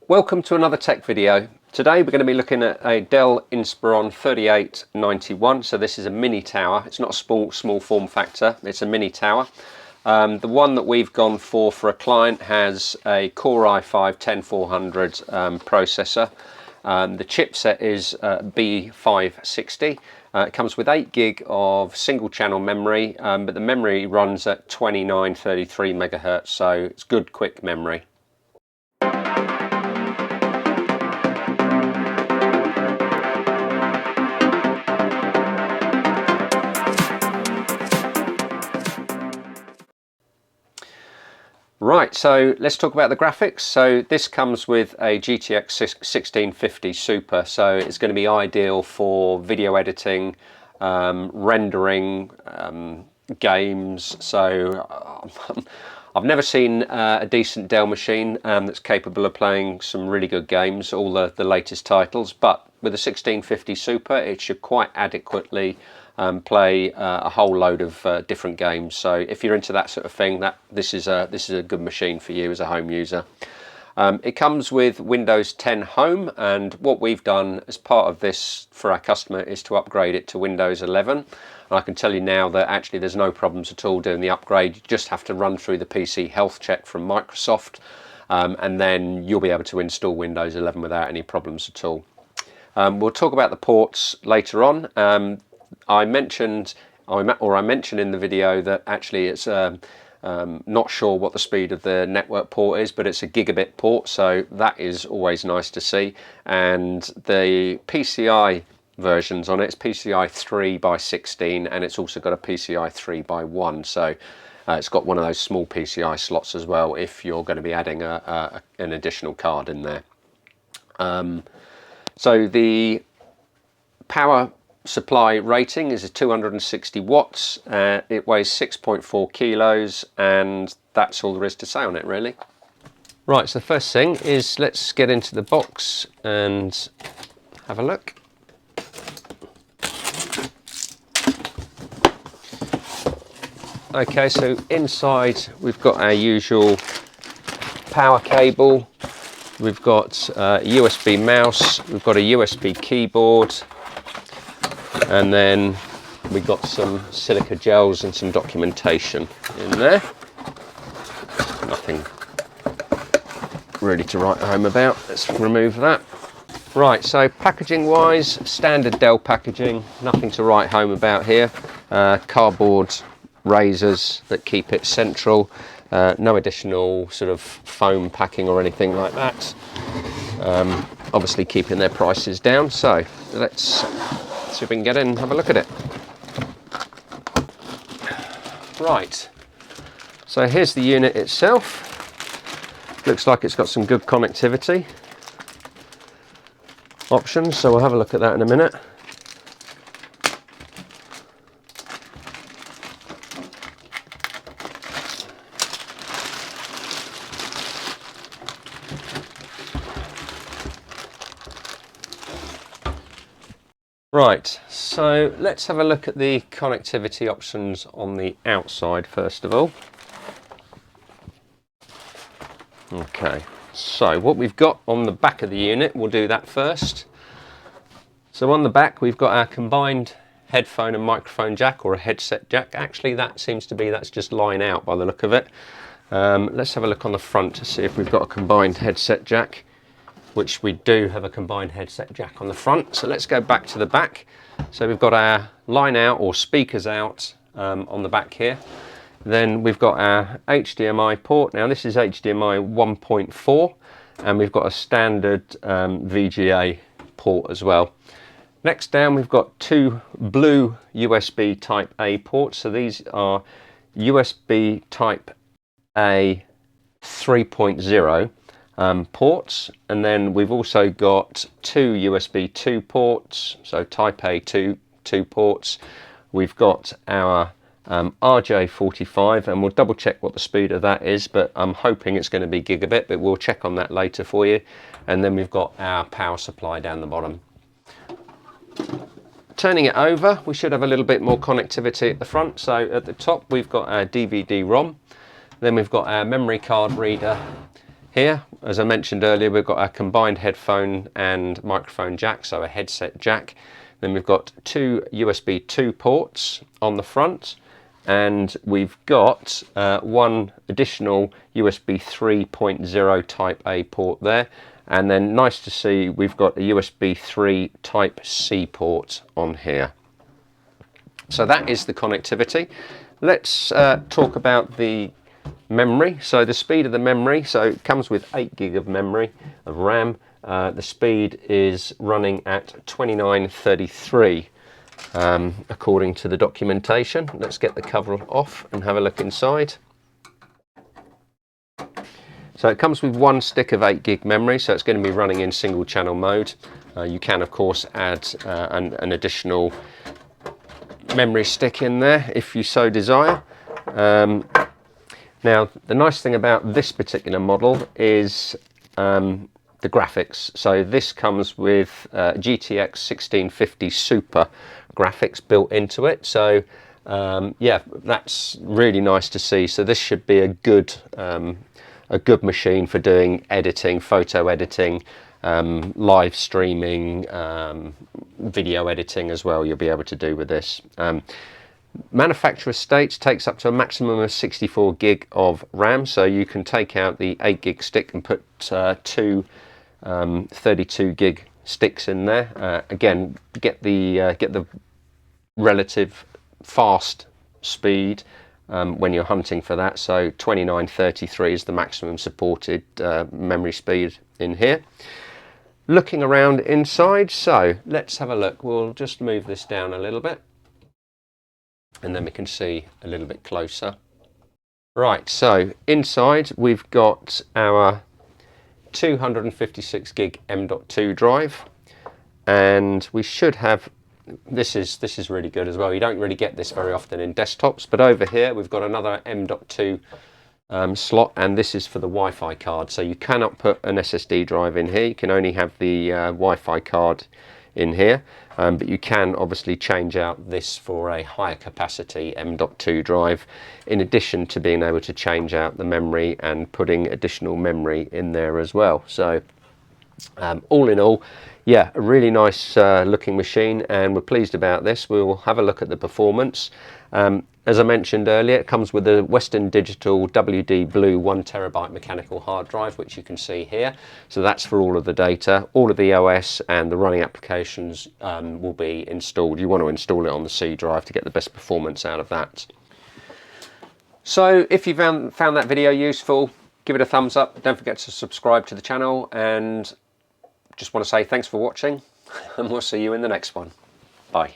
Welcome to another tech video. Today we're going to be looking at a Dell Inspiron 3891. So this is a mini tower. It's not a small form factor, it's a mini tower. The one that we've gone for a client has a Core i5-10400 processor. The chipset is B560. It comes with 8 gig of single channel memory, but the memory runs at 2933 megahertz, so it's good quick memory. Right, so let's talk about the graphics. So this comes with a GTX 1650 Super, so it's going to be ideal for video editing, rendering, games. So I've never seen a decent Dell machine that's capable of playing some really good games, all the latest titles, but with a 1650 Super it should quite adequately play a whole load of different games. So if you're into that sort of thing, this is a good machine for you as a home user. It comes with Windows 10 Home, and what we've done as part of this for our customer is to upgrade it to Windows 11. And I can tell you now that actually there's no problems at all doing the upgrade. You just have to run through the PC health check from Microsoft, and then you'll be able to install Windows 11 without any problems at all. We'll talk about the ports later on. I mentioned in the video that actually it's not sure what the speed of the network port is, but it's a gigabit port, so that is always nice to see. And the PCI versions on it's PCI 3x16, and it's also got a PCI 3x1, so it's got one of those small PCI slots as well if you're going to be adding an additional card in there. So the power supply rating is a 260 watts. It weighs 6.4 kilos, and that's all there is to say on it, really. Right, so the first thing is let's get into the box and have a look. Okay, so inside we've got our usual power cable, we've got a USB mouse, we've got a USB keyboard, and then we got some silica gels and some documentation in there. Nothing really to write home about. Let's remove that. Right, so packaging wise, standard Dell packaging, nothing to write home about here. Cardboard razors that keep it central. No additional sort of foam packing or anything like that. Obviously keeping their prices down. So let's see if we can get in and have a look at it. Right, so here's the unit itself. Looks like it's got some good connectivity options, so we'll have a look at that in a minute. Right, so let's have a look at the connectivity options on the outside first of all. Okay, so what we've got on the back of the unit, we'll do that first. So on the back we've got our combined headphone and microphone jack, or a headset jack. Actually that's just line out by the look of it. Let's have a look on the front to see if we've got a combined headset jack, which we do have a combined headset jack on the front. So let's go back to the back. So we've got our line out or speakers out on the back here. Then we've got our HDMI port. Now this is HDMI 1.4, and we've got a standard VGA port as well. Next down we've got 2 blue USB type A ports. So these are USB type A 3.0 ports, and then we've also got 2 USB 2 ports, so type A 2 ports. We've got our RJ45, and we'll double check what the speed of that is, but I'm hoping it's going to be gigabit, but we'll check on that later for you. And then we've got our power supply down the bottom. Turning it over, we should have a little bit more connectivity at the front. So at the top we've got our DVD-ROM, then we've got our memory card reader here, as I mentioned earlier, we've got a combined headphone and microphone jack, so a headset jack. Then we've got two USB 2 ports on the front, and we've got one additional USB 3.0 Type A port there. And then nice to see we've got a USB 3 Type C port on here. So that is the connectivity. Let's talk about the memory. So the speed of the memory, so it comes with 8 gig of memory of RAM. The speed is running at 2933 according to the documentation. Let's get the cover off and have a look inside. So it comes with one stick of 8 gig memory, so it's going to be running in single channel mode. You can of course add an additional memory stick in there if you so desire. Now the nice thing about this particular model is the graphics. So this comes with GTX 1650 Super graphics built into it. So yeah, that's really nice to see. So this should be a good machine for doing editing, photo editing, live streaming, video editing as well. You'll be able to do with this. Manufacturer states takes up to a maximum of 64 gig of RAM, so you can take out the 8 gig stick and put two 32 gig sticks in there. Again, get the relative fast speed when you're hunting for that. So 2933 is the maximum supported memory speed in here. Looking around inside, so let's have a look. We'll just move this down a little bit, and then we can see a little bit closer. Right, so inside we've got our 256 gig M.2 drive, and we should have, this is really good as well. You don't really get this very often in desktops, but over here we've got another M.2 slot, and this is for the Wi-Fi card. So you cannot put an SSD drive in here, you can only have the Wi-Fi card in here, but you can obviously change out this for a higher capacity M.2 drive, in addition to being able to change out the memory and putting additional memory in there as well. So all in all, yeah, a really nice looking machine, and we're pleased about this. We'll have a look at the performance. As I mentioned earlier, it comes with a Western Digital WD Blue 1TB mechanical hard drive, which you can see here. So that's for all of the data. All of the OS and the running applications will be installed. You want to install it on the C drive to get the best performance out of that. So if you found that video useful, give it a thumbs up. Don't forget to subscribe to the channel, and just want to say thanks for watching, and we'll see you in the next one. Bye.